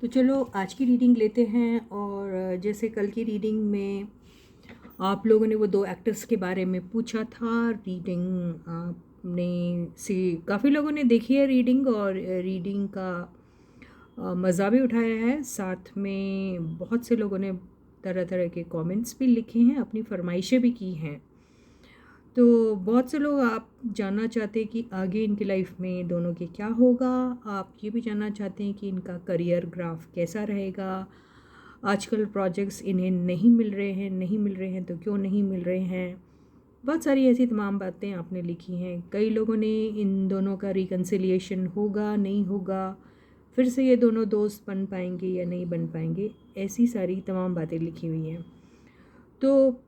तो चलो आज की रीडिंग लेते हैं। और जैसे कल की रीडिंग में आप लोगों ने वो दो एक्टर्स के बारे में पूछा था। रीडिंग आपने से काफ़ी लोगों ने देखी है रीडिंग, और रीडिंग का मज़ा भी उठाया है। साथ में बहुत से लोगों ने तरह तरह के कमेंट्स भी लिखे हैं, अपनी फरमाइशें भी की हैं। तो बहुत से लोग आप जानना चाहते हैं कि आगे इनकी लाइफ में दोनों के क्या होगा। आप ये भी जानना चाहते हैं कि इनका करियर ग्राफ कैसा रहेगा। आजकल प्रोजेक्ट्स इन्हें नहीं मिल रहे हैं तो क्यों नहीं मिल रहे हैं। बहुत सारी ऐसी तमाम बातें आपने लिखी हैं। कई लोगों ने इन दोनों का रिकन्सिलिएशन होगा नहीं होगा, फिर से ये दोनों दोस्त बन पाएंगे या नहीं बन पाएंगे, ऐसी सारी तमाम बातें लिखी हुई हैं। तो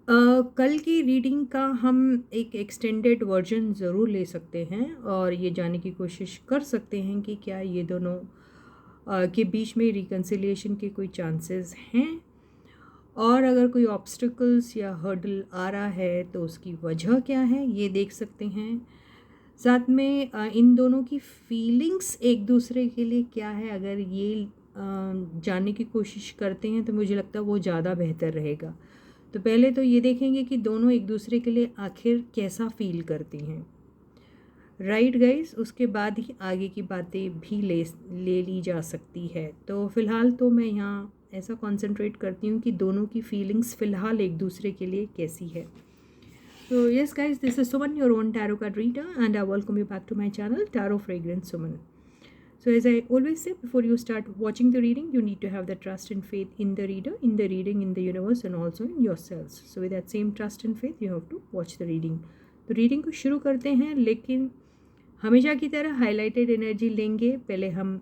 कल की रीडिंग का हम एक एक्सटेंडेड वर्जन ज़रूर ले सकते हैं और ये जानने की कोशिश कर सकते हैं कि क्या ये दोनों के बीच में रिकन्सिलिएशन के कोई चांसेस हैं, और अगर कोई ऑब्स्टिकल्स या हर्डल आ रहा है तो उसकी वजह क्या है, ये देख सकते हैं। साथ में इन दोनों की फीलिंग्स एक दूसरे के लिए क्या है, अगर ये जानने की कोशिश करते हैं तो मुझे लगता है वो ज़्यादा बेहतर रहेगा। तो पहले तो ये देखेंगे कि दोनों एक दूसरे के लिए आखिर कैसा फील करती हैं, राइट गाइस। उसके बाद ही आगे की बातें भी ले ली जा सकती है। तो फ़िलहाल तो मैं यहाँ ऐसा कंसंट्रेट करती हूँ कि दोनों की फीलिंग्स फ़िलहाल एक दूसरे के लिए कैसी है। So yes guys, this is Suman, your own tarot card reader, and I welcome you back to my channel, Tarot Fragrance Suman. So as I always say, before you start watching the reading, you need to have the trust and faith in the reader, in the reading, in the universe, and also in yourselves. So with that same trust and faith, you have to watch the reading. तो reading को शुरू करते हैं, लेकिन हमेशा की तरह highlighted energy लेंगे। पहले हम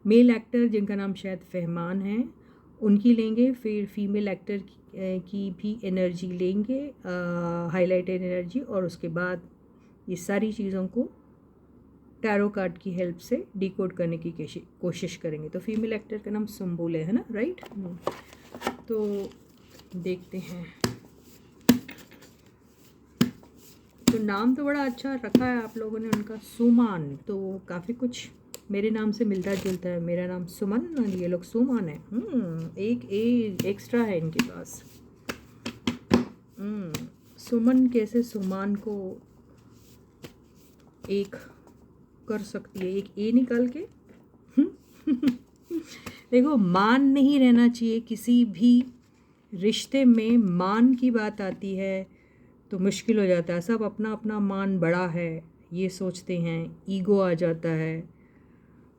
मेल एक्टर जिनका नाम शायद फहमान है उनकी लेंगे, फिर फीमेल एक्टर की भी एनर्जी लेंगे, हाईलाइटेड एनर्जी, और उसके बाद ये सारी चीज़ों को टैरो कार्ड की हेल्प से डिकोड करने की कोशिश करेंगे। तो फीमेल एक्टर का नाम सुम्बुल है ना, राइट। तो देखते हैं। तो नाम तो बड़ा अच्छा रखा है आप लोगों ने उनका, सुमान, तो काफ़ी कुछ मेरे नाम से मिलता जुलता है। मेरा नाम सुमन और ये लोग सुमान है। एक ए एक्स्ट्रा है इनके पास। सुमन कैसे सुमान को एक कर सकती है, एक ए निकाल के। देखो, मान नहीं रहना चाहिए किसी भी रिश्ते में। मान की बात आती है तो मुश्किल हो जाता है। सब अपना अपना मान बड़ा है ये सोचते हैं, ईगो आ जाता है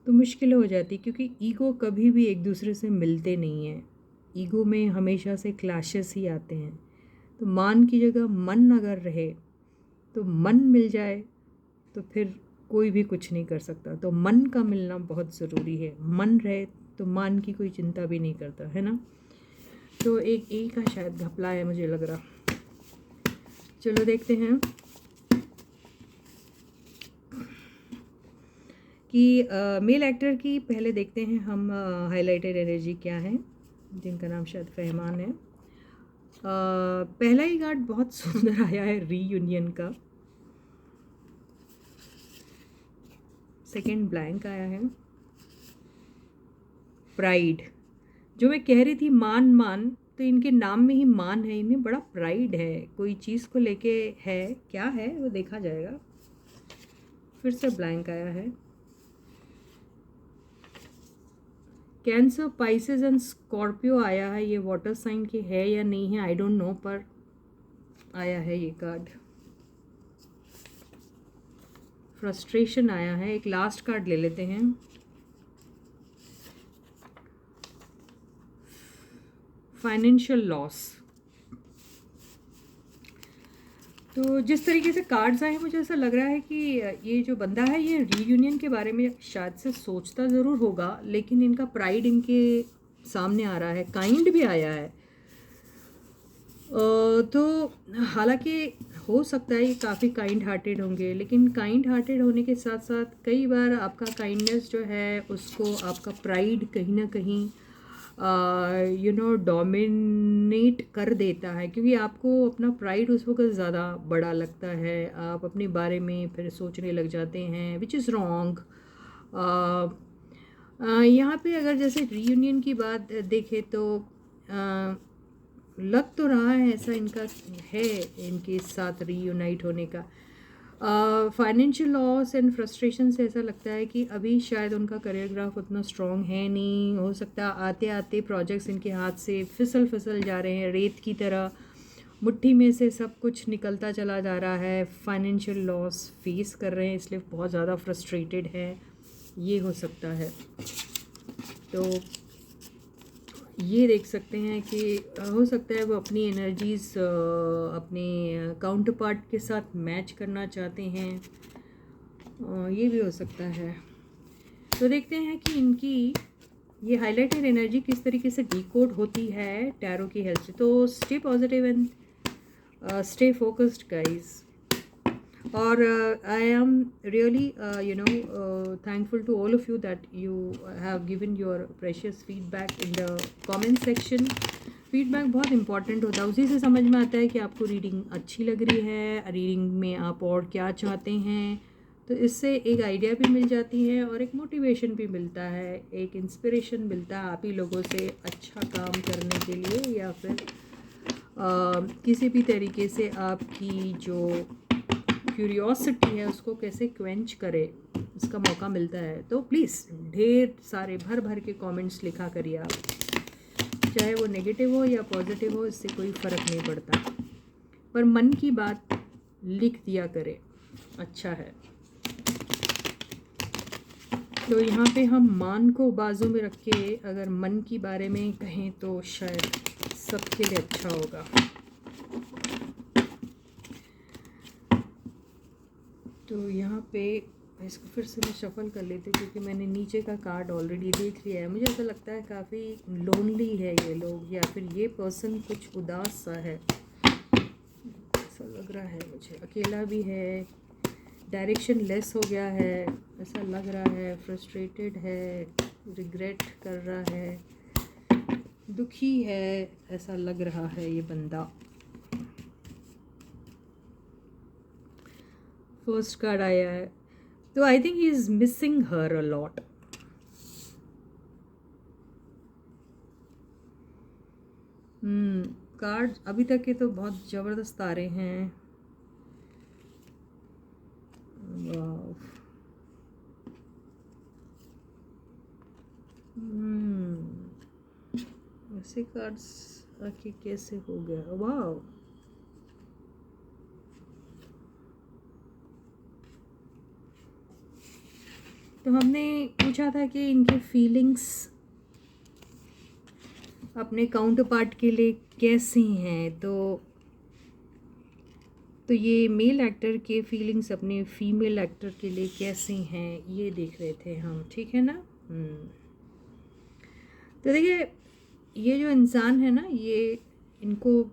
तो मुश्किल हो जाती, क्योंकि ईगो कभी भी एक दूसरे से मिलते नहीं हैं। ईगो में हमेशा से क्लैशेस ही आते हैं। तो मान की जगह मन अगर रहे, तो मन मिल जाए तो फिर कोई भी कुछ नहीं कर सकता। तो मन का मिलना बहुत ज़रूरी है। मन रहे तो मान की कोई चिंता भी नहीं करता, है ना। तो एक ए का शायद घपला है मुझे लग रहा। चलो देखते हैं कि मेल एक्टर की पहले देखते हैं हम हाईलाइटेड एनर्जी क्या है, जिनका नाम शायद फहमान है। पहला ही कार्ड बहुत सुंदर आया है, रीयूनियन का। सेकंड ब्लैंक आया है, प्राइड। जो मैं कह रही थी मान मान, तो इनके नाम में ही मान है, इनमें बड़ा प्राइड है, कोई चीज़ को लेके है। क्या है वो देखा जाएगा। फिर से ब्लैंक आया है। कैंसर, पाइसेस एंड स्कॉर्पियो आया है। ये वाटर साइन के है या नहीं है आई डोंट नो, पर आया है ये कार्ड। फ्रस्ट्रेशन आया है। एक लास्ट कार्ड ले लेते हैं। Financial loss. तो जिस तरीके से कार्ड्स आए हैं, मुझे ऐसा लग रहा है कि ये जो बंदा है ये रीयूनियन के बारे में शायद से सोचता ज़रूर होगा, लेकिन इनका प्राइड इनके सामने आ रहा है। काइंड भी आया है। तो हालांकि हो सकता है ये काफ़ी काइंड हार्टेड होंगे, लेकिन काइंड हार्टेड होने के साथ साथ कई बार आपका काइंडनेस जो है उसको आपका प्राइड कहीं ना कहीं डोमिनेट कर देता है, क्योंकि आपको अपना प्राइड उस वक्त ज़्यादा बड़ा लगता है। आप अपने बारे में फिर सोचने लग जाते हैं, विच इज़ रॉन्ग। यहाँ पे अगर जैसे रीयूनियन की बात देखें तो अ, लग तो रहा है ऐसा इनका है, इनके साथ रीयूनाइट होने का। फाइनेंशियल लॉस एंड फ्रस्ट्रेशन से ऐसा लगता है कि अभी शायद उनका करियर ग्राफ उतना स्ट्रॉन्ग है नहीं, हो सकता है आते आते प्रोजेक्ट्स इनके हाथ से फिसल फिसल जा रहे हैं, रेत की तरह मुट्ठी में से सब कुछ निकलता चला जा रहा है। फाइनेंशियल लॉस फेस कर रहे हैं, इसलिए बहुत ज़्यादा फ्रस्ट्रेटेड है, ये हो सकता है। तो ये देख सकते हैं कि हो सकता है वो अपनी एनर्जीज़ अपने काउंटर पार्ट के साथ मैच करना चाहते हैं, ये भी हो सकता है। तो देखते हैं कि इनकी ये हाइलाइटेड एनर्जी किस तरीके से डिकोड होती है टैरो की हेल्प से। तो stay positive and stay focused guys. और I am really thankful to all of you that you have given your precious feedback in the comment section. Feedback बहुत इंपॉर्टेंट होता है, उसी से समझ में आता है कि आपको रीडिंग अच्छी लग रही है, रीडिंग में आप और क्या चाहते हैं। तो इससे एक आइडिया भी मिल जाती है और एक मोटिवेशन भी मिलता है, एक इंस्पिरेशन मिलता है आप ही लोगों से अच्छा काम करने के लिए, या फिर किसी भी तरीके से आपकी जो क्यूरियोसिटी है उसको कैसे क्वेंच करे, इसका मौका मिलता है। तो प्लीज़ ढेर सारे भर भर के कमेंट्स लिखा करिए आप, चाहे वो नेगेटिव हो या पॉजिटिव हो, इससे कोई फ़र्क नहीं पड़ता, पर मन की बात लिख दिया करे, अच्छा है। तो यहाँ पे हम मान को बाजू में रख के अगर मन की बारे में कहें तो शायद सबके लिए अच्छा होगा। तो यहाँ पे इसको फिर से मैं शफल कर लेती हूँ क्योंकि मैंने नीचे का कार्ड ऑलरेडी देख लिया है। मुझे ऐसा लगता है काफ़ी लोनली है ये लोग, या फिर ये पर्सन कुछ उदास सा है, ऐसा लग रहा है मुझे। अकेला भी है, डायरेक्शन लेस हो गया है ऐसा लग रहा है, फ्रस्ट्रेटेड है, रिग्रेट कर रहा है, दुखी है ऐसा लग रहा है ये बंदा। फर्स्ट कार्ड आया है, तो I think he is missing her a lot. Card अभी तक के तो बहुत ज़बरदस्त आ रहे हैं। ऐसे कार्ड्स आके कैसे हो गया, वाह। तो हमने पूछा था कि इनके फीलिंग्स अपने काउंटर पार्ट के लिए कैसी हैं, तो ये मेल एक्टर के फीलिंग्स अपने फीमेल एक्टर के लिए कैसी हैं, ये देख रहे थे हम, ठीक है ना। तो देखिए ये जो इंसान है ना, ये इनको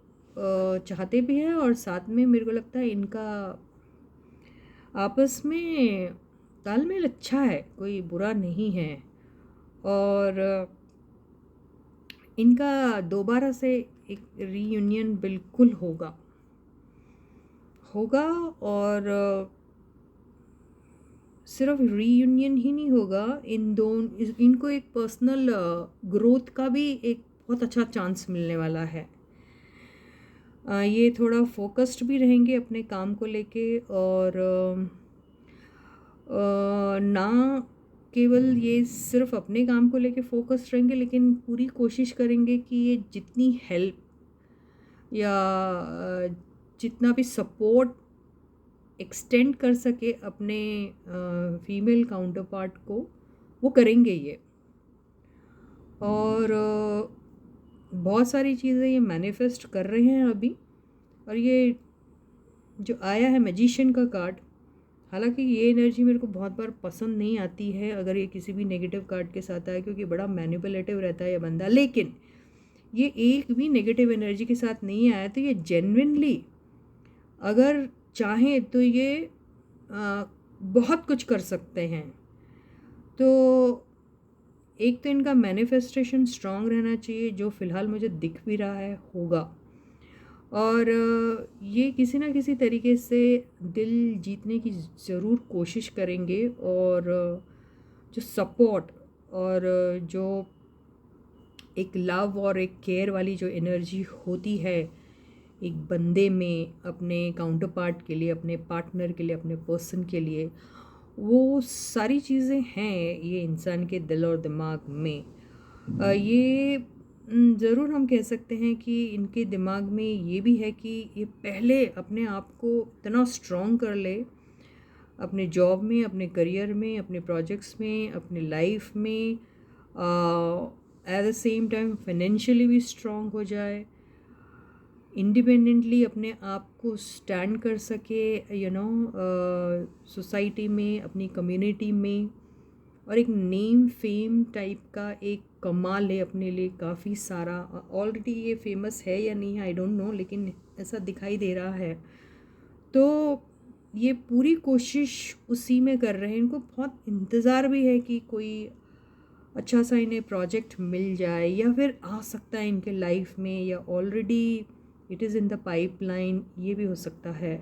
चाहते भी है और साथ में मेरे को लगता है इनका आपस में तालमेल अच्छा है, कोई बुरा नहीं है, और इनका दोबारा से एक रीयूनियन बिल्कुल होगा। और सिर्फ रीयूनियन ही नहीं होगा, इनको एक पर्सनल ग्रोथ का भी एक बहुत अच्छा चांस मिलने वाला है। ये थोड़ा फोकस्ड भी रहेंगे अपने काम को लेके, और ना केवल ये सिर्फ अपने काम को लेके फोकस्ड रहेंगे, लेकिन पूरी कोशिश करेंगे कि ये जितनी हेल्प या जितना भी सपोर्ट एक्सटेंड कर सके अपने फीमेल काउंटर पार्ट को, वो करेंगे ये। और बहुत सारी चीज़ें ये मैनिफेस्ट कर रहे हैं अभी। और ये जो आया है मैजिशियन का कार्ड, हालांकि ये एनर्जी मेरे को बहुत बार पसंद नहीं आती है अगर ये किसी भी नेगेटिव कार्ड के साथ आए, क्योंकि बड़ा मैनिपुलेटिव रहता है ये बंदा। लेकिन ये एक भी नेगेटिव एनर्जी के साथ नहीं आया, तो ये जेन्युइनली अगर चाहें तो ये बहुत कुछ कर सकते हैं। तो एक तो इनका मैनिफेस्टेशन स्ट्रांग रहना चाहिए, जो फ़िलहाल मुझे दिख भी रहा है होगा, और ये किसी ना किसी तरीके से दिल जीतने की ज़रूर कोशिश करेंगे। और जो सपोर्ट और जो एक लव और एक केयर वाली जो एनर्जी होती है एक बंदे में अपने काउंटर पार्ट के लिए, अपने पार्टनर के लिए, अपने पर्सन के लिए, वो सारी चीज़ें हैं ये इंसान के दिल और दिमाग में। ये ज़रूर हम कह सकते हैं कि इनके दिमाग में ये भी है कि ये पहले अपने आप को इतना स्ट्रॉन्ग कर ले, अपने जॉब में, अपने करियर में, अपने प्रोजेक्ट्स में, अपने लाइफ में, at the same time financially भी स्ट्रॉन्ग हो जाए, इंडिपेंडेंटली अपने आप को स्टैंड कर सके, सोसाइटी में, अपनी कम्युनिटी में, और एक नेम फेम टाइप का एक कमा ले अपने लिए काफ़ी सारा। ऑलरेडी ये फेमस है या नहीं आई डोंट नो, लेकिन ऐसा दिखाई दे रहा है। तो ये पूरी कोशिश उसी में कर रहे हैं। इनको बहुत इंतज़ार भी है कि कोई अच्छा सा इन्हें प्रोजेक्ट मिल जाए, या फिर आ सकता है इनके लाइफ में, या already it is in the pipeline, ये भी हो सकता है।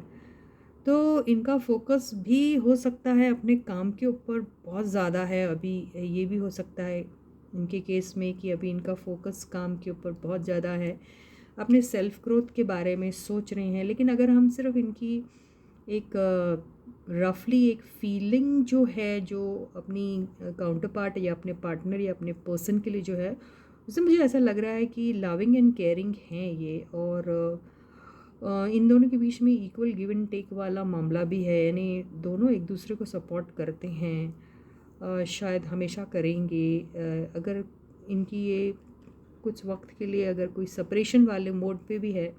तो इनका फोकस भी हो सकता है अपने काम के ऊपर बहुत ज़्यादा है अभी। ये भी हो सकता है इनके केस में कि अभी इनका फोकस काम के ऊपर बहुत ज़्यादा है, अपने सेल्फ ग्रोथ के बारे में सोच रहे हैं। लेकिन अगर हम सिर्फ इनकी एक रफली एक फीलिंग जो है, जो अपनी काउंटर पार्ट या अपने पार्टनर या अपने पर्सन के लिए जो है, उससे मुझे ऐसा लग रहा है कि लविंग एंड केयरिंग हैं ये। और इन दोनों के बीच में इक्वल गिव एंड टेक वाला मामला भी है, यानी दोनों एक दूसरे को सपोर्ट करते हैं, शायद हमेशा करेंगे। अगर इनकी ये कुछ वक्त के लिए अगर कोई सेपरेशन वाले मोड पे भी है,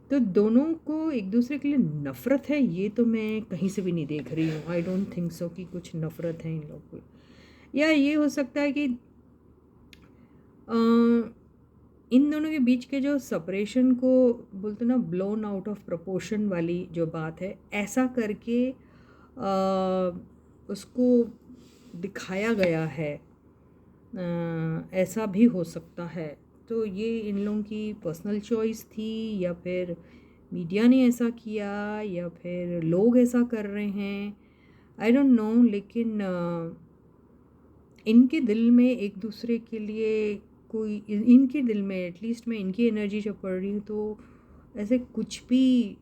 तो दोनों को एक दूसरे के लिए नफ़रत है, ये तो मैं कहीं से भी नहीं देख रही हूँ। आई डोंट थिंक सो कि कुछ नफ़रत है इन लोगों को। या ये हो सकता है कि इन दोनों के बीच के जो सेपरेशन को बोलते ना ब्लोन आउट ऑफ प्रोपोर्शन वाली जो बात है, ऐसा करके उसको दिखाया गया है, ऐसा भी हो सकता है। तो ये इन लोगों की पर्सनल चॉइस थी, या फिर मीडिया ने ऐसा किया, या फिर लोग ऐसा कर रहे हैं, आई डोंट नो। लेकिन इनके दिल में एक दूसरे के लिए कोई, इनके दिल में एटलीस्ट मैं इनकी एनर्जी जब पढ़ रही हूँ तो ऐसे कुछ भी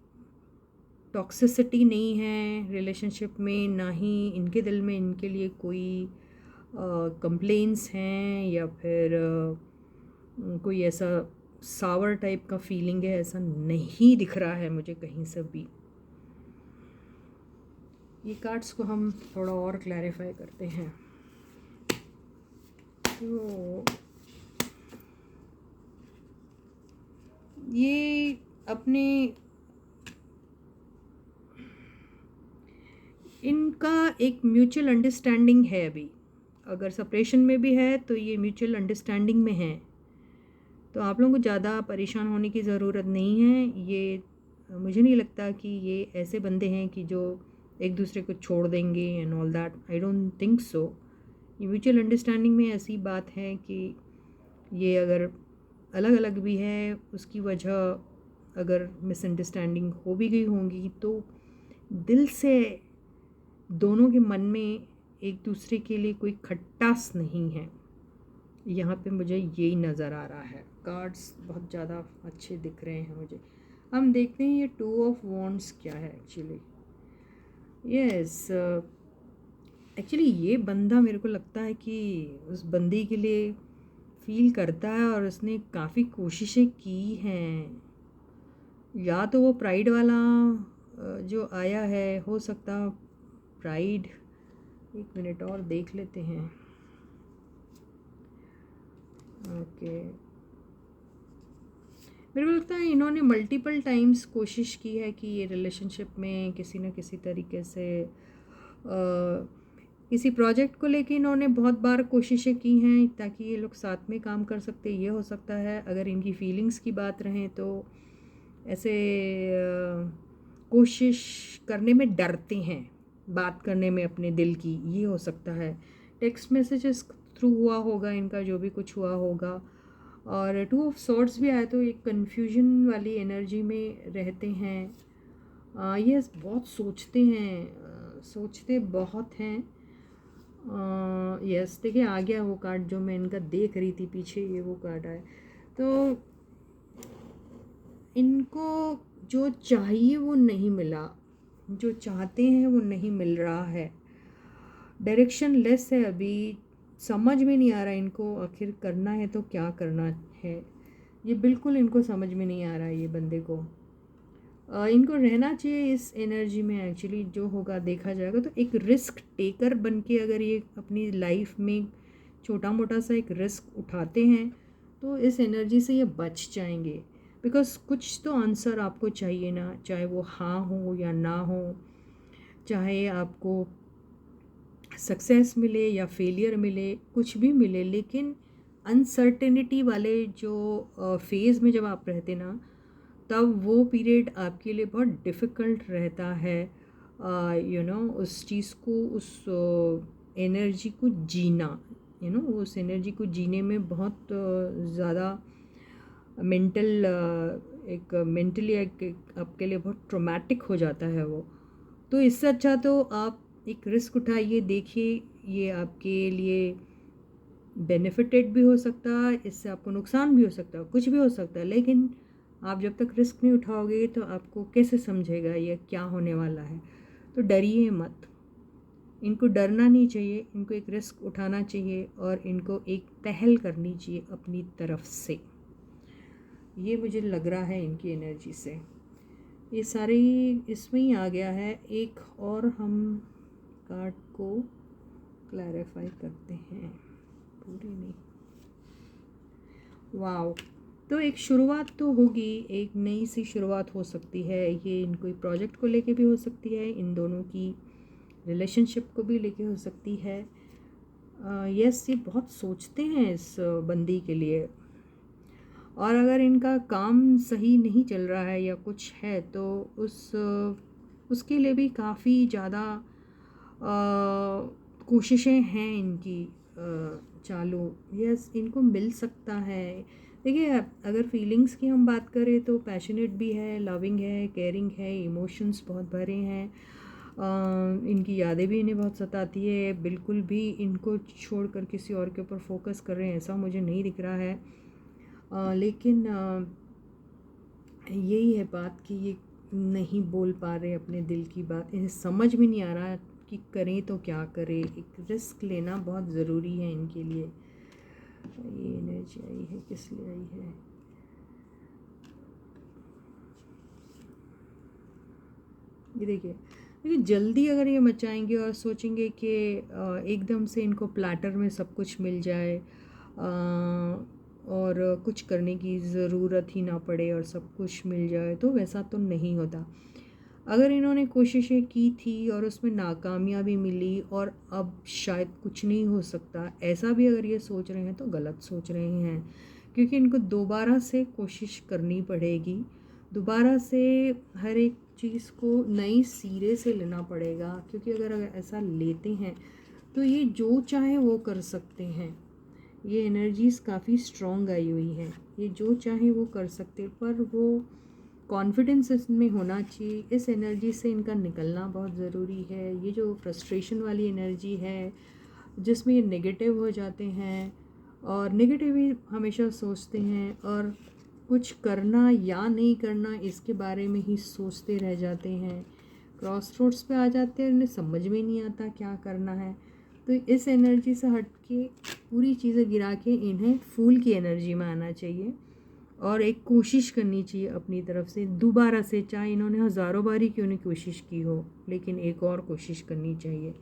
टॉक्सिसिटी नहीं है रिलेशनशिप में, ना ही इनके दिल में इनके लिए कोई कंप्लेंट्स हैं, या फिर कोई ऐसा सावर टाइप का फीलिंग है, ऐसा नहीं दिख रहा है मुझे कहीं से भी। ये कार्ड्स को हम थोड़ा और क्लैरिफाई करते हैं। तो ये अपने इनका एक म्यूचुअल अंडरस्टैंडिंग है अभी, अगर सेपरेशन में भी है तो ये म्यूचुअल अंडरस्टैंडिंग में है। तो आप लोगों को ज़्यादा परेशान होने की ज़रूरत नहीं है। ये मुझे नहीं लगता कि ये ऐसे बंदे हैं कि जो एक दूसरे को छोड़ देंगे and all that, I don't think so. ये म्यूचुअल अंडरस्टैंडिंग में ऐसी बात है कि ये अगर अलग अलग भी है, उसकी वजह अगर मिसअंडरस्टैंडिंग हो भी गई होंगी, तो दिल से दोनों के मन में एक दूसरे के लिए कोई खटास नहीं है। यहाँ पे मुझे यही नज़र आ रहा है। कार्ड्स बहुत ज़्यादा अच्छे दिख रहे हैं मुझे। हम देखते हैं ये 2 ऑफ वॉन्ड्स क्या है एक्चुअली। यस, एक्चुअली ये बंदा मेरे को लगता है कि उस बंदी के लिए फील करता है, और उसने काफ़ी कोशिशें की हैं। या तो वो प्राइड वाला जो आया है, हो सकता प्राइड, एक मिनट और देख लेते हैं। ओके, मेरे को लगता है इन्होंने मल्टीपल टाइम्स कोशिश की है कि ये रिलेशनशिप में किसी न किसी तरीके से किसी प्रोजेक्ट को लेके इन्होंने बहुत बार कोशिशें की हैं ताकि ये लोग साथ में काम कर सकते। ये हो सकता है अगर इनकी फीलिंग्स की बात रहें तो ऐसे कोशिश करने में डरते हैं, बात करने में अपने दिल की, ये हो सकता है। टेक्स्ट मैसेजेस थ्रू हुआ होगा इनका, जो भी कुछ हुआ होगा। और 2 ऑफ सॉर्ड्स भी आया तो एक कन्फ्यूजन वाली एनर्जी में रहते हैं। ये बहुत सोचते हैं, सोचते बहुत हैं। यस, देखिए आ गया वो कार्ड जो मैं इनका देख रही थी पीछे, ये वो कार्ड आया। तो इनको जो चाहिए वो नहीं मिला, जो चाहते हैं वो नहीं मिल रहा है, डायरेक्शन लेस है अभी, समझ में नहीं आ रहा इनको आखिर करना है तो क्या करना है। ये बिल्कुल इनको समझ में नहीं आ रहा है ये बंदे को। इनको रहना चाहिए इस एनर्जी में, एक्चुअली जो होगा देखा जाएगा। तो एक रिस्क टेकर बन के अगर ये अपनी लाइफ में छोटा मोटा सा एक रिस्क उठाते हैं तो इस एनर्जी से ये बच जाएंगे। बिकॉज कुछ तो आंसर आपको चाहिए ना, चाहे वो हाँ हो या ना हो, चाहे आपको सक्सेस मिले या फेलियर मिले, कुछ भी मिले, लेकिन अनसर्टेनिटी वाले जो फेज़ में जब आप रहते ना, तब वो पीरियड आपके लिए बहुत डिफ़िकल्ट रहता है। उस चीज़ को, उस एनर्जी को जीना, उस एनर्जी को जीने में बहुत ज़्यादा मेंटल एक मेंटली आपके लिए बहुत ट्रॉमेटिक हो जाता है वो। तो इससे अच्छा तो आप एक रिस्क उठाइए, देखिए ये आपके लिए बेनिफिटेड भी हो सकता है, इससे आपको नुकसान भी हो सकता है, कुछ भी हो सकता है। लेकिन आप जब तक रिस्क नहीं उठाओगे तो आपको कैसे समझेगा ये क्या होने वाला है। तो डरिए मत, इनको डरना नहीं चाहिए, इनको एक रिस्क उठाना चाहिए और इनको एक पहल करनी चाहिए अपनी तरफ से। ये मुझे लग रहा है इनकी एनर्जी से। ये सारी इसमें ही आ गया है। एक और हम कार्ड को क्लैरिफाई करते हैं, पूरी नहीं। वाओ, तो एक शुरुआत तो होगी, एक नई सी शुरुआत हो सकती है। ये इन कोई प्रोजेक्ट को लेके भी हो सकती है, इन दोनों की रिलेशनशिप को भी लेके हो सकती है। यस, ये बहुत सोचते हैं इस बंदी के लिए, और अगर इनका काम सही नहीं चल रहा है या कुछ है तो उसके लिए भी काफ़ी ज़्यादा कोशिशें हैं इनकी चालू। यस, इनको मिल सकता है। देखिए, अगर फीलिंग्स की हम बात करें तो पैशनेट भी है, लविंग है, केयरिंग है, इमोशंस बहुत भरे हैं। इनकी यादें भी इन्हें बहुत सताती है, बिल्कुल भी इनको छोड़कर किसी और के ऊपर फोकस कर रहे हैं ऐसा मुझे नहीं दिख रहा है। लेकिन यही है बात कि ये नहीं बोल पा रहे अपने दिल की बात, इन्हें समझ में नहीं आ रहा कि करें तो क्या करें। एक रिस्क लेना बहुत ज़रूरी है इनके लिए। ये एनर्जी आई है, किस लिए आई है? ये देखिए जल्दी अगर ये मचाएंगे और सोचेंगे कि एकदम से इनको प्लेटर में सब कुछ मिल जाए और कुछ करने की ज़रूरत ही ना पड़े और सब कुछ मिल जाए, तो वैसा तो नहीं होता। अगर इन्होंने कोशिशें की थी और उसमें नाकामयाबी मिली और अब शायद कुछ नहीं हो सकता, ऐसा भी अगर ये सोच रहे हैं तो गलत सोच रहे हैं, क्योंकि इनको दोबारा से कोशिश करनी पड़ेगी, दोबारा से हर एक चीज़ को नई सिरे से लेना पड़ेगा। क्योंकि अगर ऐसा लेते हैं तो ये जो चाहे वो कर सकते हैं। ये एनर्जीज़ काफ़ी स्ट्रॉन्ग आई हुई हैं, ये जो चाहे वो कर सकते, पर वो कॉन्फिडेंस इसमें होना चाहिए। इस एनर्जी से इनका निकलना बहुत ज़रूरी है। ये जो फ्रस्ट्रेशन वाली एनर्जी है जिसमें ये नेगेटिव हो जाते हैं और नेगेटिव ही हमेशा सोचते हैं और कुछ करना या नहीं करना इसके बारे में ही सोचते रह जाते हैं, क्रॉस रोड्स पे आ जाते हैं, उन्हें समझ में नहीं आता क्या करना है। तो इस एनर्जी से हट के पूरी चीज़ें गिरा के इन्हें फूल की एनर्जी में आना चाहिए और एक कोशिश करनी चाहिए अपनी तरफ से दोबारा से, चाहे इन्होंने हज़ारों बारी क्यों नहीं कोशिश की हो, लेकिन एक और कोशिश करनी चाहिए।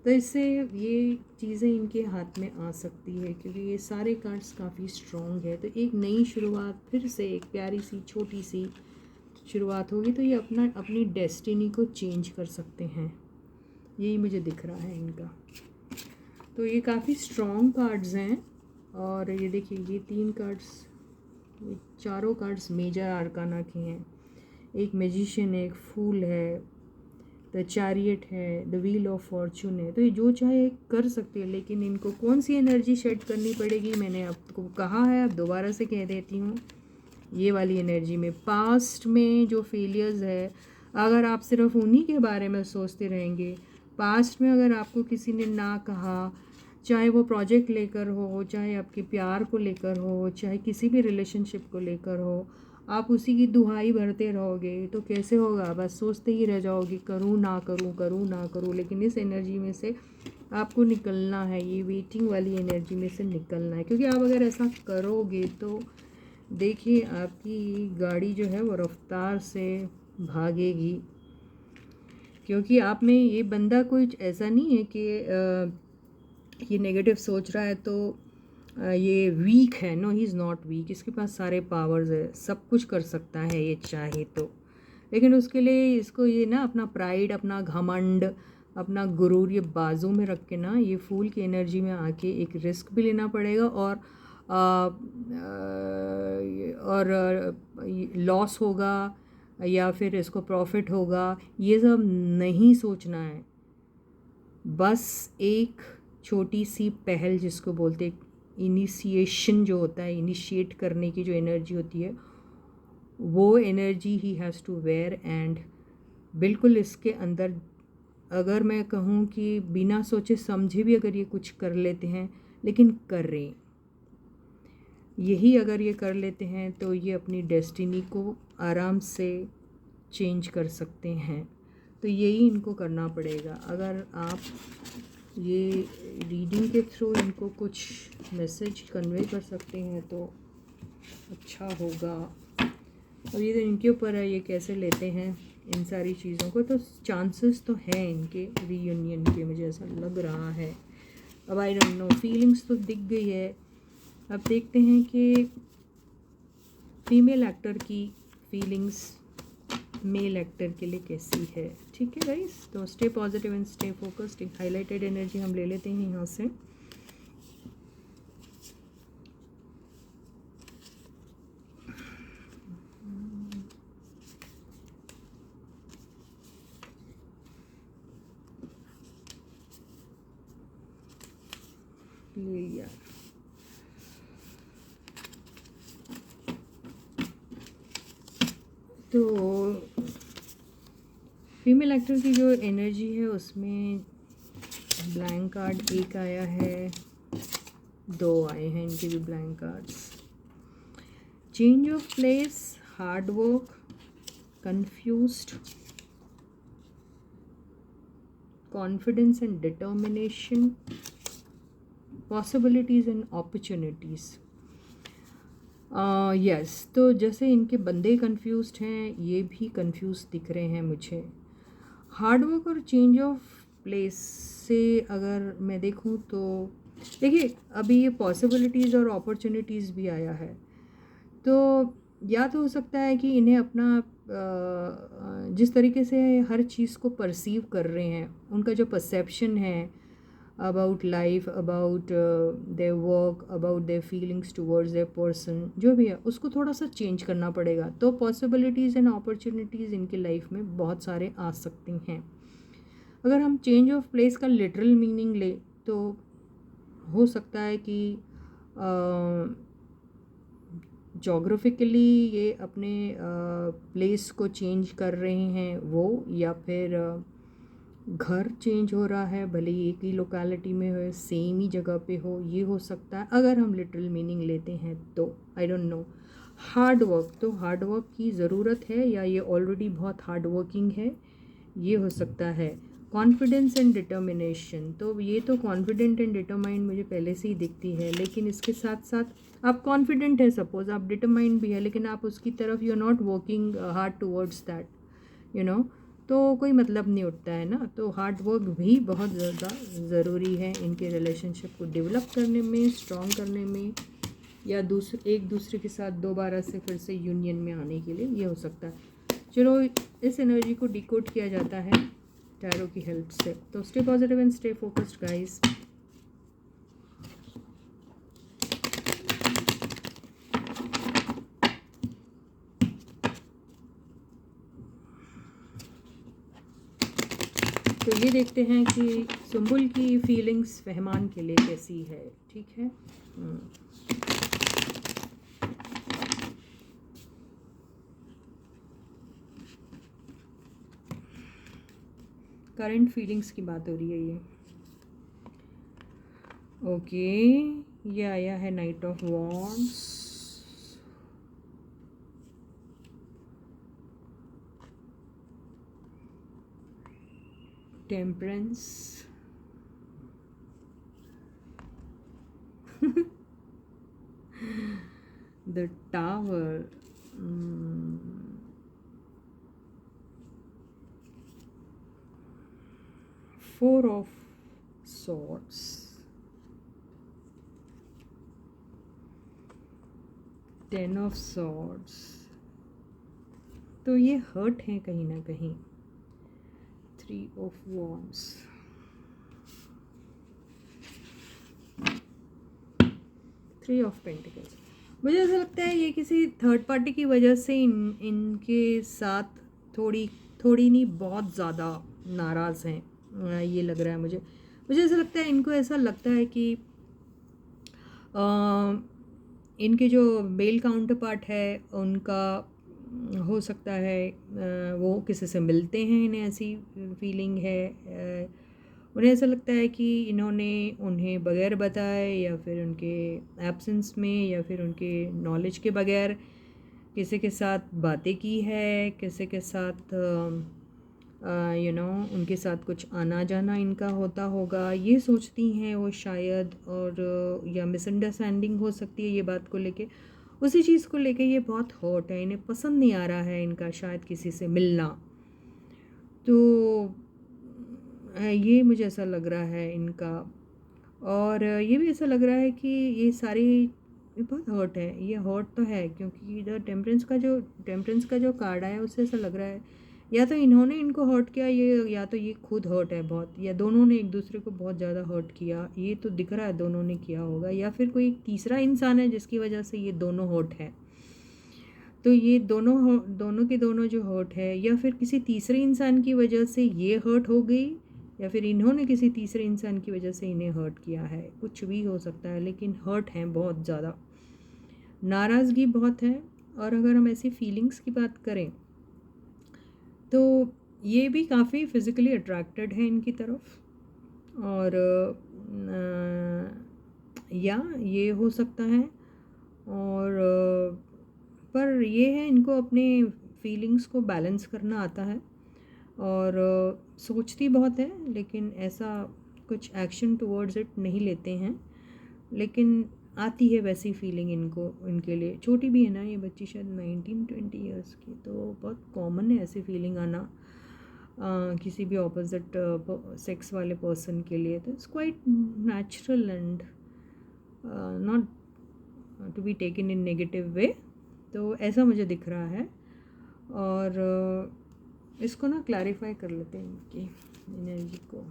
तो इससे ये चीज़ें इनके हाथ में आ सकती है, क्योंकि ये सारे कार्ड्स काफ़ी स्ट्रॉन्ग है। तो एक नई शुरुआत, फिर से एक प्यारी सी छोटी सी शुरुआत होगी, तो ये अपनी डेस्टिनी को चेंज कर सकते हैं, यही मुझे दिख रहा है इनका। तो ये काफ़ी स्ट्रॉन्ग कार्ड्स हैं। और ये देखिए, ये 3 कार्ड्स, ये चारों कार्ड्स मेजर आर्काना के हैं। एक मैजिशियन है, एक फूल है, द चैरियट है, द व्हील ऑफ फॉर्चून है। तो ये जो चाहे कर सकते हैं, लेकिन इनको कौन सी एनर्जी शेड करनी पड़ेगी, मैंने आपको कहा है, अब दोबारा से कह देती हूँ। ये वाली एनर्जी में पास्ट में जो फेलियर्स है, अगर आप सिर्फ उन्हीं के बारे में सोचते रहेंगे, पास्ट में अगर आपको किसी ने ना कहा, चाहे वो प्रोजेक्ट लेकर हो, चाहे आपके प्यार को लेकर हो, चाहे किसी भी रिलेशनशिप को लेकर हो, आप उसी की दुहाई भरते रहोगे तो कैसे होगा? बस सोचते ही रह जाओगे, करूँ ना करूँ, करूँ ना करूँ। लेकिन इस एनर्जी में से आपको निकलना है, ये वेटिंग वाली एनर्जी में से निकलना है, क्योंकि आप अगर ऐसा करोगे तो देखिए आपकी गाड़ी जो है वो रफ्तार से भागेगी। क्योंकि आप में ये बंदा कुछ ऐसा नहीं है कि ये नेगेटिव सोच रहा है तो ये वीक है। No, he is not weak. इसके पास सारे पावर्स है, सब कुछ कर सकता है ये चाहे तो। लेकिन उसके लिए इसको ये ना अपना प्राइड, अपना घमंड, अपना गुरूर ये बाजू में रख के ना ये फूल की एनर्जी में आके एक रिस्क भी लेना पड़ेगा और लॉस होगा या फिर इसको प्रॉफिट होगा, ये सब नहीं सोचना है। बस एक छोटी सी पहल जिसको बोलते इनिशिएशन जो होता है, इनिशिएट करने की जो एनर्जी होती है, वो energy he has to wear. And बिल्कुल इसके अंदर अगर मैं कहूँ कि बिना सोचे समझे भी अगर ये कुछ कर लेते हैं, लेकिन कर रहे हैं, यही अगर ये कर लेते हैं तो ये अपनी डेस्टिनी को आराम से चेंज कर सकते हैं। तो यही इनको करना पड़ेगा। अगर आप ये रीडिंग के थ्रू इनको कुछ मैसेज कन्वे कर सकते हैं तो अच्छा होगा। और ये तो इनके ऊपर है, ये कैसे लेते हैं इन सारी चीज़ों को। तो चांसेस तो हैं इनके रीयूनियन के, मुझे ऐसा लग रहा है। अब आई डोंट नो, फीलिंग्स तो दिख गई है। अब देखते हैं कि फीमेल एक्टर की फीलिंग्स मेल एक्टर के लिए कैसी है। ठीक है गाइस, तो stay positive and stay focused. एक हाईलाइटेड एनर्जी हम ले लेते हैं यहाँ से। यार तो फीमेल एक्टर की जो एनर्जी है उसमें ब्लैंक कार्ड एक आया है, 2 आए हैं इनके भी blank cards. Change of place, hard work, confused, confidence and determination, possibilities and opportunities. Yes, तो जैसे इनके बंदे कंफ्यूज्ड हैं, ये भी कंफ्यूज दिख रहे हैं मुझे। हार्ड वर्क और चेंज ऑफ प्लेस से अगर मैं देखूं तो देखिए अभी ये पॉसिबिलिटीज़ और अपॉर्चुनिटीज़ भी आया है। तो या तो हो सकता है कि इन्हें अपना जिस तरीके से हर चीज़ को परसीव कर रहे हैं, उनका जो परसेप्शन है about life, about their work, about their feelings towards their person, जो भी है उसको थोड़ा सा चेंज करना पड़ेगा। तो पॉसिबिलिटीज़ एंड अपॉर्चुनिटीज़ इनकी लाइफ में बहुत सारे आ सकती हैं। अगर हम चेंज ऑफ प्लेस का लिटरल मीनिंग ले तो हो सकता है कि जोग्राफिकली ये अपने प्लेस को चेंज कर रहे हैं वो, या फिर घर चेंज हो रहा है, भले ही एक ही लोकेलिटी में हो, सेम ही जगह पे हो, ये हो सकता है अगर हम लिटरल मीनिंग लेते हैं तो। I don't know. Hard work, तो हार्ड वर्क की ज़रूरत है या ये ऑलरेडी बहुत हार्ड वर्किंग है, ये हो सकता है। कॉन्फिडेंस एंड डिटर्मिनेशन, तो ये तो कॉन्फिडेंट एंड डिटरमाइंड मुझे पहले से ही दिखती है, लेकिन इसके साथ साथ आप कॉन्फिडेंट है, सपोज आप डिटरमाइंड भी है, लेकिन आप उसकी तरफ you are not working hard towards that, you know, तो कोई मतलब नहीं उठता है ना। तो हार्ड वर्क भी बहुत ज़्यादा ज़रूरी है इनके रिलेशनशिप को डेवलप करने में, स्ट्रॉन्ग करने में, या एक दूसरे के साथ दोबारा से फिर से यूनियन में आने के लिए, ये हो सकता है। चलो इस एनर्जी को डिकोड किया जाता है टैरो की हेल्प से। तो stay positive and stay focused guys. तो ये देखते हैं कि सुंबुल की फीलिंग्स फहमान के लिए कैसी है। ठीक है, करंट फीलिंग्स की बात हो रही है ये। ओके, ये आया है night of wands, temperance, the tower, four of swords, ten of swords. तो ये हर्ट है कहीं ना कहीं। Three of wands, three of pentacles. मुझे ऐसा लगता है ये किसी थर्ड पार्टी की वजह से इनके साथ थोड़ी थोड़ी नहीं बहुत ज़्यादा नाराज़ हैं। ये लग रहा है मुझे। मुझे ऐसा लगता है इनको ऐसा लगता है कि इनके जो मेल काउंटर पार्ट है उनका हो सकता है वो किसी से मिलते हैं, इन्हें ऐसी फीलिंग है। उन्हें ऐसा लगता है कि इन्होंने उन्हें बगैर बताए या फिर उनके एब्सेंस में या फिर उनके नॉलेज के बगैर किसी के साथ बातें की है, किसी के साथ उनके साथ कुछ आना जाना इनका होता होगा, ये सोचती हैं वो शायद। और या मिसअंडरस्टैंडिंग हो सकती है ये बात को लेके, उसी चीज़ को लेके ये बहुत हर्ट है, इन्हें पसंद नहीं आ रहा है इनका शायद किसी से मिलना। तो ये मुझे ऐसा लग रहा है इनका। और ये भी ऐसा लग रहा है कि ये बहुत हर्ट है, ये हर्ट तो है क्योंकि टेम्परेंस का जो कार्ड आया उससे ऐसा लग रहा है या तो इन्होंने इनको हर्ट किया ये, या तो ये खुद हर्ट है बहुत, या दोनों ने एक दूसरे को बहुत ज़्यादा हर्ट किया। ये तो दिख रहा है दोनों ने किया होगा, या फिर कोई एक तीसरा इंसान है जिसकी वजह से ये दोनों हर्ट है। तो ये दोनों के दोनों जो हर्ट है, या फिर किसी तीसरे इंसान की वजह से ये हर्ट हो गई, या फिर इन्होंने किसी तीसरे इंसान की वजह से इन्हें हर्ट किया है, कुछ भी हो सकता है। लेकिन हर्ट हैं बहुत ज़्यादा, नाराज़गी बहुत है। और अगर हम ऐसी फीलिंग्स की बात करें तो ये भी काफ़ी फिज़िकली अट्रैक्टेड है इनकी तरफ। और या ये हो सकता है। और पर ये है इनको अपने फीलिंग्स को बैलेंस करना आता है। और सोचती बहुत है लेकिन ऐसा कुछ एक्शन टुवर्ड्स इट नहीं लेते हैं। लेकिन आती है वैसी फीलिंग इनको, इनके लिए। छोटी भी है ना ये बच्ची, शायद 19-20 ईयर्स की, तो बहुत कॉमन है ऐसी फीलिंग आना किसी भी ऑपोजिट सेक्स वाले पर्सन के लिए। तो it's quite natural and not to be taken in negative way. तो ऐसा मुझे दिख रहा है। और इसको ना क्लैरिफाई कर लेते हैं इनकी एनर्जी को।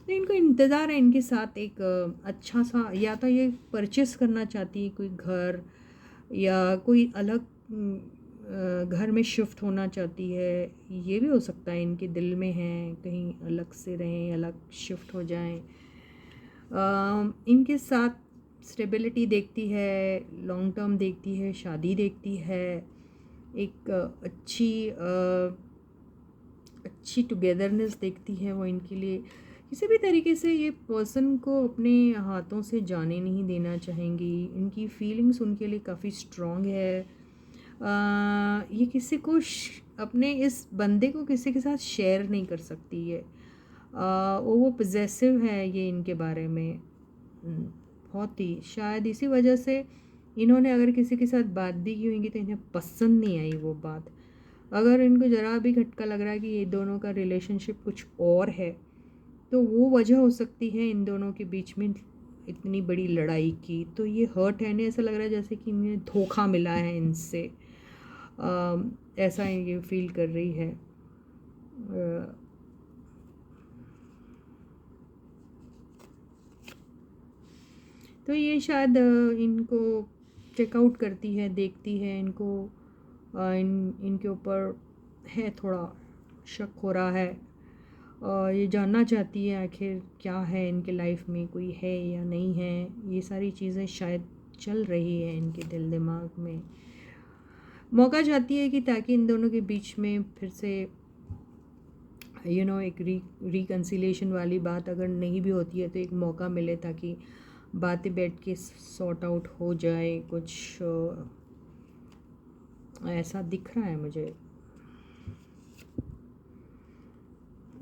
इनको इंतज़ार है इनके साथ एक अच्छा सा, या तो ये परचेस करना चाहती है कोई घर, या कोई अलग घर में शिफ्ट होना चाहती है। ये भी हो सकता है इनके दिल में है कहीं अलग से रहें, अलग शिफ्ट हो जाएं। इनके साथ स्टेबिलिटी देखती है, लॉन्ग टर्म देखती है, शादी देखती है, एक अच्छी टुगेदरनेस देखती है वो इनके लिए। किसी भी तरीके से ये पर्सन को अपने हाथों से जाने नहीं देना चाहेंगी। इनकी फीलिंग्स उनके लिए काफ़ी स्ट्रॉन्ग है। ये किसी को अपने इस बंदे को किसी के साथ शेयर नहीं कर सकती है। वो पजेसिव है ये इनके बारे में बहुत ही। शायद इसी वजह से इन्होंने अगर किसी के साथ बात भी की होंगी तो इन्हें पसंद नहीं आई वो बात। अगर इनको ज़रा भी खटका लग रहा है कि ये दोनों का रिलेशनशिप कुछ और है, तो वो वजह हो सकती है इन दोनों के बीच में इतनी बड़ी लड़ाई की। तो ये हर्ट है, इन्हें ऐसा लग रहा है जैसे कि इन्हें धोखा मिला है इनसे। ऐसा ये फील कर रही है। तो ये शायद इनको चेकआउट करती है, देखती है इनको, इनके ऊपर है थोड़ा शक हो रहा है। और ये जानना चाहती है आखिर क्या है इनके लाइफ में, कोई है या नहीं है। ये सारी चीज़ें शायद चल रही है इनके दिल दिमाग में। मौका चाहती है कि ताकि इन दोनों के बीच में फिर से एक रिकन्सिलिएशन वाली बात अगर नहीं भी होती है तो एक मौका मिले ताकि बातें बैठ के सॉर्ट आउट हो जाए। कुछ ऐसा दिख रहा है मुझे।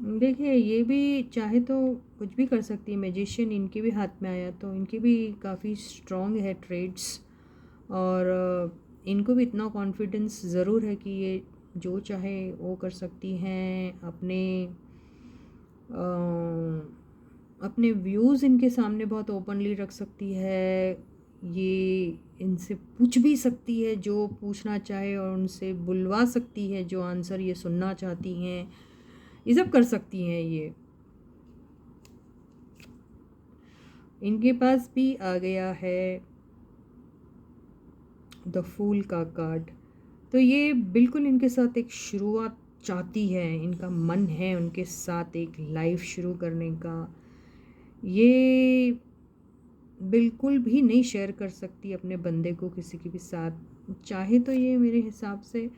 देखिए, ये भी चाहे तो कुछ भी कर सकती है। मैजिशियन इनके भी हाथ में आया तो इनके भी काफ़ी स्ट्रॉन्ग है ट्रेड्स, और इनको भी इतना कॉन्फिडेंस ज़रूर है कि ये जो चाहे वो कर सकती हैं। अपने व्यूज़ इनके सामने बहुत ओपनली रख सकती है। ये इनसे पूछ भी सकती है जो पूछना चाहे, और उनसे बुलवा सकती है जो आंसर ये सुनना चाहती हैं। ये सब कर सकती हैं ये। इनके पास भी आ गया है द फूल का कार्ड। तो ये बिल्कुल इनके साथ एक शुरुआत चाहती है, इनका मन है उनके साथ एक लाइफ शुरू करने का। ये बिल्कुल भी नहीं शेयर कर सकती अपने बंदे को किसी के भी साथ। चाहे तो ये मेरे हिसाब से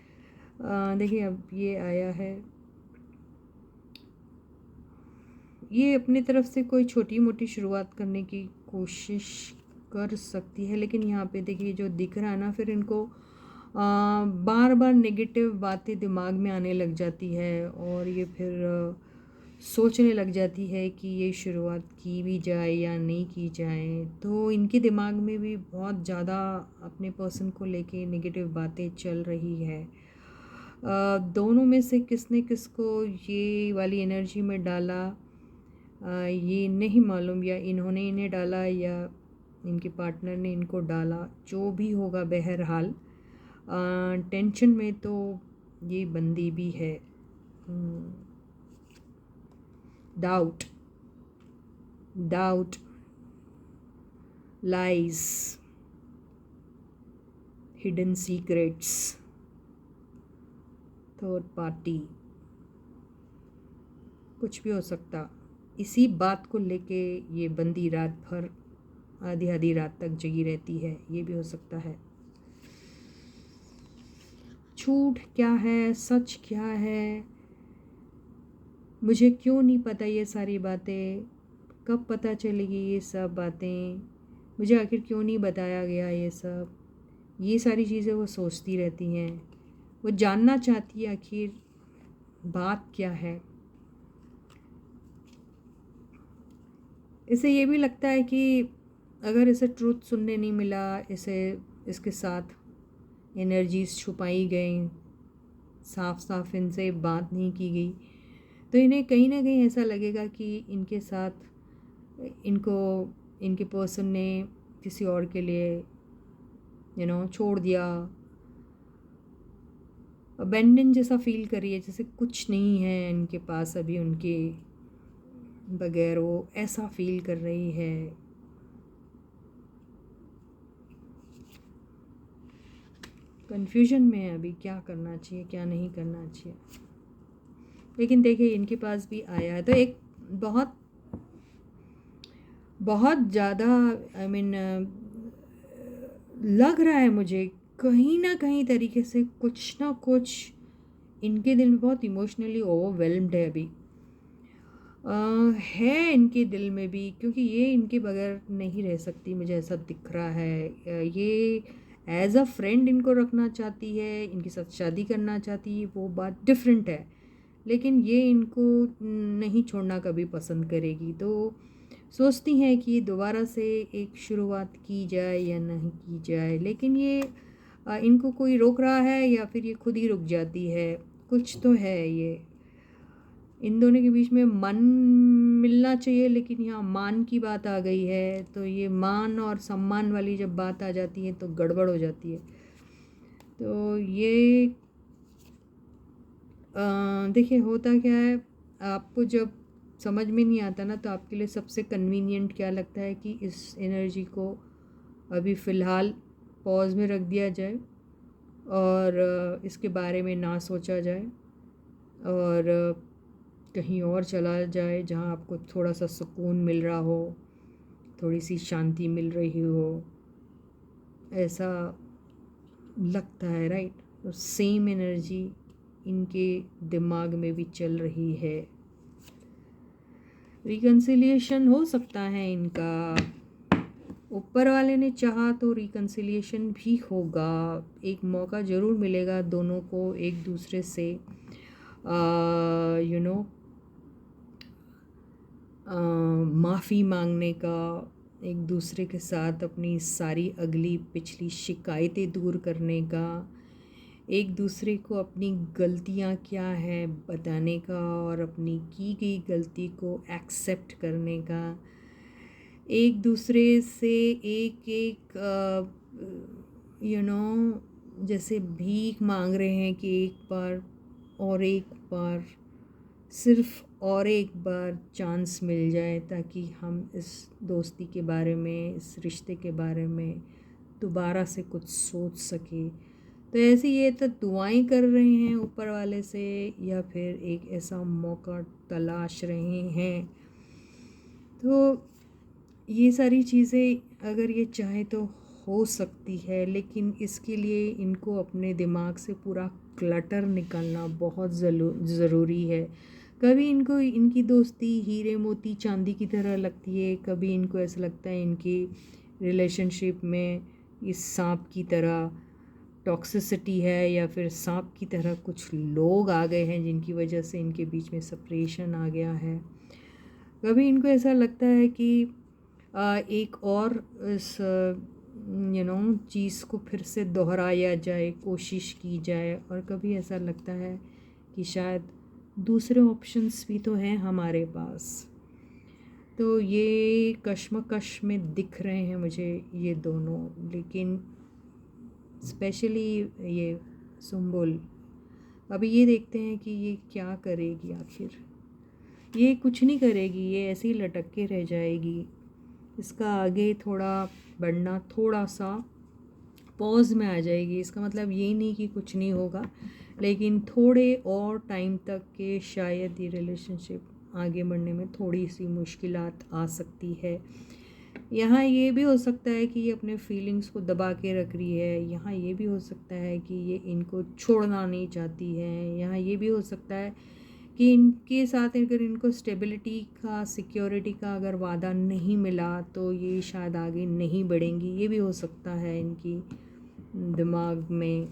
देखिए, अब ये आया है, ये अपनी तरफ से कोई छोटी मोटी शुरुआत करने की कोशिश कर सकती है। लेकिन यहाँ पे देखिए जो दिख रहा है ना, फिर इनको बार बार नेगेटिव बातें दिमाग में आने लग जाती है, और ये फिर सोचने लग जाती है कि ये शुरुआत की भी जाए या नहीं की जाए। तो इनके दिमाग में भी बहुत ज़्यादा अपने पर्सन को लेके नेगेटिव बातें चल रही है। दोनों में से किसने किसको ये वाली एनर्जी में डाला ये नहीं मालूम, या इन्होंने इन्हें डाला या इनके पार्टनर ने इनको डाला। जो भी होगा बहरहाल टेंशन में तो ये बंदी भी है। Doubt, lies, hidden secrets, third party, कुछ भी हो सकता। इसी बात को लेके ये बंदी रात भर आधी आधी रात तक जगी रहती है, ये भी हो सकता है। झूठ क्या है, सच क्या है, मुझे क्यों नहीं पता ये सारी बातें, कब पता चलेगी ये सब बातें, मुझे आखिर क्यों नहीं बताया गया ये सब। ये सारी चीज़ें वो सोचती रहती हैं। वो जानना चाहती है आखिर बात क्या है। इसे ये भी लगता है कि अगर इसे ट्रूथ सुनने नहीं मिला, इसे इसके साथ एनर्जीज छुपाई गई, साफ साफ इनसे बात नहीं की गई, तो इन्हें कहीं ना कहीं ऐसा लगेगा कि इनके साथ इनके पर्सन ने किसी और के लिए छोड़ दिया। अबेंडन जैसा फील कर रही है, जैसे कुछ नहीं है इनके पास अभी उनके बगैर, वो ऐसा फील कर रही है। कंफ्यूजन में है अभी, क्या करना चाहिए क्या नहीं करना चाहिए। लेकिन देखिए इनके पास भी आया है तो एक बहुत ज़्यादा लग रहा है मुझे कहीं ना कहीं तरीके से कुछ ना कुछ इनके दिल में बहुत इमोशनली ओवरवेल्म्ड है अभी। है इनके दिल में भी, क्योंकि ये इनके बगैर नहीं रह सकती, मुझे ऐसा दिख रहा है। ये एज अ फ्रेंड इनको रखना चाहती है, इनके साथ शादी करना चाहती है, वो बात डिफरेंट है। लेकिन ये इनको नहीं छोड़ना कभी पसंद करेगी। तो सोचती हैं कि दोबारा से एक शुरुआत की जाए या नहीं की जाए। लेकिन ये इनको कोई रोक रहा है या फिर ये खुद ही रुक जाती है। कुछ तो है ये इन दोनों के बीच में। मन मिलना चाहिए, लेकिन यहाँ मान की बात आ गई है। तो ये मान और सम्मान वाली जब बात आ जाती है तो गड़बड़ हो जाती है। तो ये देखिए होता क्या है, आपको जब समझ में नहीं आता ना, तो आपके लिए सबसे कन्वीनियंट क्या लगता है कि इस एनर्जी को अभी फ़िलहाल पॉज में रख दिया जाए, और इसके बारे में ना सोचा जाए, और कहीं और चला जाए जहाँ आपको थोड़ा सा सुकून मिल रहा हो, थोड़ी सी शांति मिल रही हो। ऐसा लगता है, राइट। और सेम एनर्जी इनके दिमाग में भी चल रही है। रिकन्सिलिएशन हो सकता है इनका, ऊपर वाले ने चाहा तो रिकन्सिलिएशन भी होगा। एक मौका ज़रूर मिलेगा दोनों को एक दूसरे से यू नो माफ़ी मांगने का, एक दूसरे के साथ अपनी सारी अगली पिछली शिकायतें दूर करने का, एक दूसरे को अपनी गलतियां क्या है बताने का और अपनी की गई गलती को एक्सेप्ट करने का, एक दूसरे से एक एक जैसे भीख मांग रहे हैं कि एक बार और एक बार, सिर्फ और एक बार चांस मिल जाए ताकि हम इस दोस्ती के बारे में, इस रिश्ते के बारे में दोबारा से कुछ सोच सके। तो ऐसे ये तो दुआएं कर रहे हैं ऊपर वाले से, या फिर एक ऐसा मौका तलाश रहे हैं। तो ये सारी चीज़ें अगर ये चाहे तो हो सकती है, लेकिन इसके लिए इनको अपने दिमाग से पूरा क्लटर निकालना बहुत ज़रूरी है। कभी इनको इनकी दोस्ती हीरे मोती चांदी की तरह लगती है, कभी इनको ऐसा लगता है इनकी रिलेशनशिप में इस सांप की तरह टॉक्सिसिटी है, या फिर सांप की तरह कुछ लोग आ गए हैं जिनकी वजह से इनके बीच में सेपरेशन आ गया है। कभी इनको ऐसा लगता है कि एक और इस चीज़ को फिर से दोहराया जाए, कोशिश की जाए, और कभी ऐसा लगता है कि शायद दूसरे ऑप्शंस भी तो हैं हमारे पास। तो ये कश्मकश में दिख रहे हैं मुझे ये दोनों, लेकिन स्पेशली ये सुम्बुल। अभी ये देखते हैं कि ये क्या करेगी आखिर। ये कुछ नहीं करेगी, ये ऐसे ही लटक के रह जाएगी। इसका आगे थोड़ा बढ़ना थोड़ा सा पॉज में आ जाएगी। इसका मतलब ये नहीं कि कुछ नहीं होगा, लेकिन थोड़े और टाइम तक के शायद ये रिलेशनशिप आगे बढ़ने में थोड़ी सी मुश्किलात आ सकती है। यहाँ ये भी हो सकता है कि ये अपने फीलिंग्स को दबा के रख रही है। यहाँ ये भी हो सकता है कि ये इनको छोड़ना नहीं चाहती है। यहाँ ये भी हो सकता है कि इनके साथ अगर इनको स्टेबिलिटी का, सिक्योरिटी का अगर वादा नहीं मिला तो ये शायद आगे नहीं बढ़ेंगी। ये भी हो सकता है इनकी दिमाग में।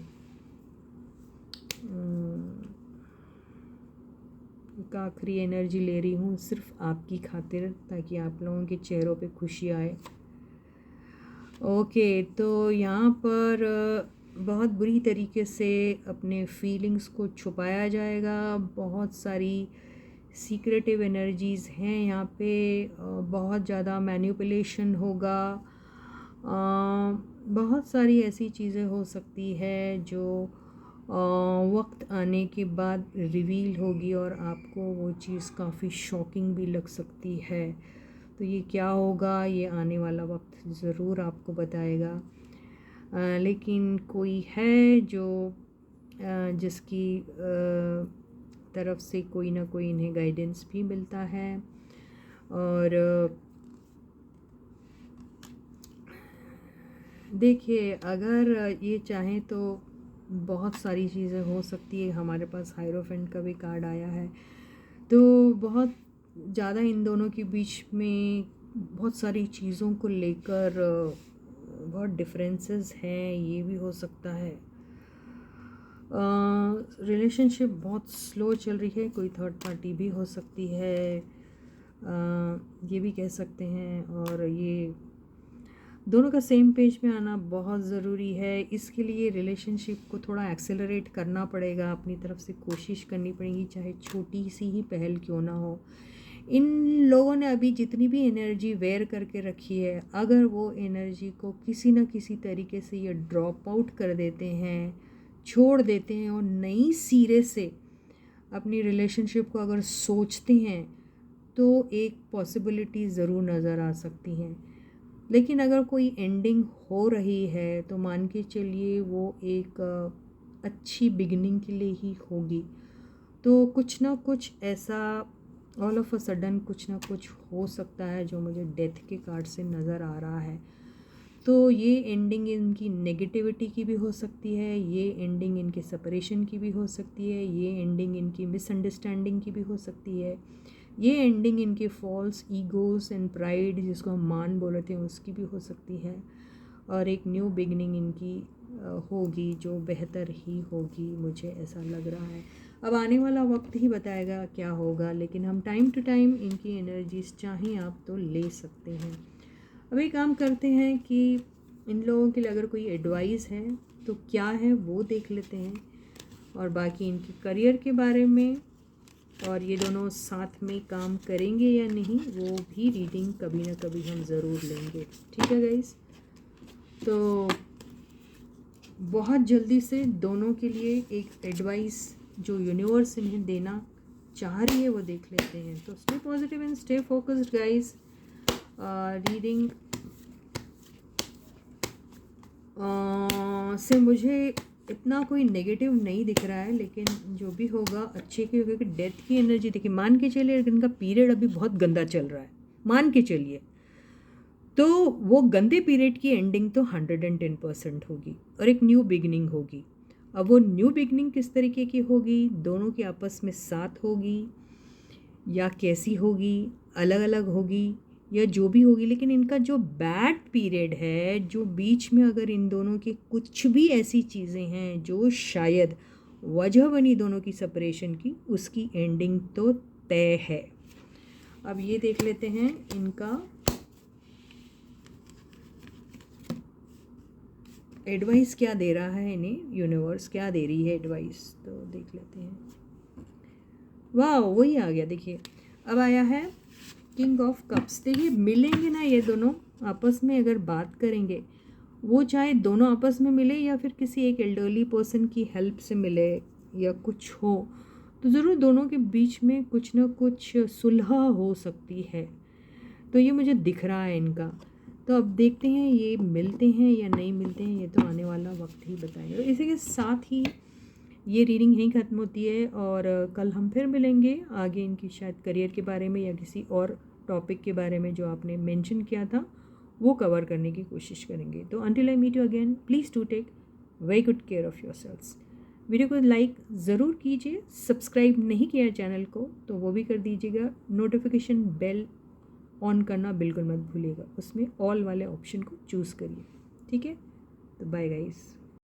एक आखिरी एनर्जी ले रही हूँ सिर्फ आपकी खातिर, ताकि आप लोगों के चेहरों पे खुशी आए। ओके, तो यहाँ पर बहुत बुरी तरीके से अपने फीलिंग्स को छुपाया जाएगा। बहुत सारी सीक्रेटिव एनर्जीज़ हैं यहाँ पे। बहुत ज़्यादा मैनिपुलेशन होगा। बहुत सारी ऐसी चीज़ें हो सकती है जो वक्त आने के बाद रिवील होगी और आपको वो चीज़ काफ़ी शॉकिंग भी लग सकती है। तो ये क्या होगा, ये आने वाला वक्त ज़रूर आपको बताएगा। लेकिन कोई है जो जिसकी तरफ से कोई ना कोई इन्हें गाइडेंस भी मिलता है। और देखिए, अगर ये चाहें तो बहुत सारी चीज़ें हो सकती है। हमारे पास हायरोफेंट का भी कार्ड आया है, तो बहुत ज़्यादा इन दोनों के बीच में बहुत सारी चीज़ों को लेकर बहुत डिफरेंसेस हैं। ये भी हो सकता है। रिलेशनशिप बहुत स्लो चल रही है। कोई थर्ड पार्टी भी हो सकती है, ये भी कह सकते हैं। और ये दोनों का सेम पेज में आना बहुत ज़रूरी है। इसके लिए रिलेशनशिप को थोड़ा एक्सेलरेट करना पड़ेगा, अपनी तरफ से कोशिश करनी पड़ेगी, चाहे छोटी सी ही पहल क्यों ना हो। इन लोगों ने अभी जितनी भी एनर्जी वेयर करके रखी है, अगर वो एनर्जी को किसी न किसी तरीके से ये ड्रॉप आउट कर देते हैं, छोड़ देते हैं, और नई सिरे से अपनी रिलेशनशिप को अगर सोचते हैं, तो एक पॉसिबिलिटी ज़रूर नज़र आ सकती हैं। लेकिन अगर कोई एंडिंग हो रही है तो मान के चलिए वो एक अच्छी बिगिनिंग के लिए ही होगी। तो कुछ ना कुछ ऐसा ऑल ऑफ अ सडन कुछ ना कुछ हो सकता है, जो मुझे डेथ के कार्ड से नज़र आ रहा है। तो ये एंडिंग इनकी नेगेटिविटी की भी हो सकती है, ये एंडिंग इनके सेपरेशन की भी हो सकती है, ये एंडिंग इनकी मिसअंडरस्टैंडिंग की भी हो सकती है, ये एंडिंग इनके फॉल्स ईगोस एंड प्राइड जिसको हम मान बोल रहे थे उसकी भी हो सकती है, और एक न्यू बिगनिंग इनकी होगी जो बेहतर ही होगी, मुझे ऐसा लग रहा है। अब आने वाला वक्त ही बताएगा क्या होगा, लेकिन हम टाइम टू टाइम इनकी एनर्जीज चाहें आप तो ले सकते हैं। अब एक काम करते हैं कि इन लोगों के लिए अगर कोई एडवाइस है तो क्या है वो देख लेते हैं, और बाकी इनके करियर के बारे में और ये दोनों साथ में काम करेंगे या नहीं वो भी रीडिंग कभी ना कभी हम ज़रूर लेंगे। ठीक है गाइस, तो बहुत जल्दी से दोनों के लिए एक एडवाइस जो यूनिवर्स इन्हें देना चाह रही है वो देख लेते हैं। तो stay positive and stay focused guys. Reading से मुझे इतना कोई नेगेटिव नहीं दिख रहा है, लेकिन जो भी होगा अच्छे की होगा। कि डेथ की एनर्जी देखिए, मान के चलिए इनका पीरियड अभी बहुत गंदा चल रहा है, मान के चलिए, तो वो गंदे पीरियड की एंडिंग तो 110% होगी और एक न्यू बिगनिंग होगी। अब वो न्यू बिगनिंग किस तरीके की होगी, दोनों के आपस में साथ होगी या कैसी होगी, अलग अलग होगी या जो भी होगी, लेकिन इनका जो बैड पीरियड है, जो बीच में अगर इन दोनों की कुछ भी ऐसी चीज़ें हैं जो शायद वजह बनी दोनों की सेपरेशन की, उसकी एंडिंग तो तय है। अब ये देख लेते हैं इनका एडवाइस क्या दे रहा है इन्हें, यूनिवर्स क्या दे रही है एडवाइस, तो देख लेते हैं। वाह, वही आ गया देखिए, अब आया है किंग ऑफ कप्स। देखिए मिलेंगे ना ये दोनों आपस में, अगर बात करेंगे वो चाहे दोनों आपस में मिले या फिर किसी एक एल्डरली पर्सन की हेल्प से मिले या कुछ हो, तो ज़रूर दोनों के बीच में कुछ ना कुछ सुलह हो सकती है। तो ये मुझे दिख रहा है इनका। तो अब देखते हैं ये मिलते हैं या नहीं मिलते हैं, ये तो आने वाला वक्त ही बताएगा। तो इसी के साथ ही ये रीडिंग यहीं ख़त्म होती है, और कल हम फिर मिलेंगे आगे इनकी शायद करियर के बारे में या किसी और टॉपिक के बारे में जो आपने मेंशन किया था वो कवर करने की कोशिश करेंगे। तो until I meet you again, please to take very good care of yourselves. Video को लाइक ज़रूर कीजिए, सब्सक्राइब नहीं किया चैनल को तो वो भी कर दीजिएगा, नोटिफिकेशन बेल ऑन करना बिल्कुल मत भूलिएगा, उसमें ऑल वाले ऑप्शन को चूज़ करिए। ठीक है, तो बाय गाइस।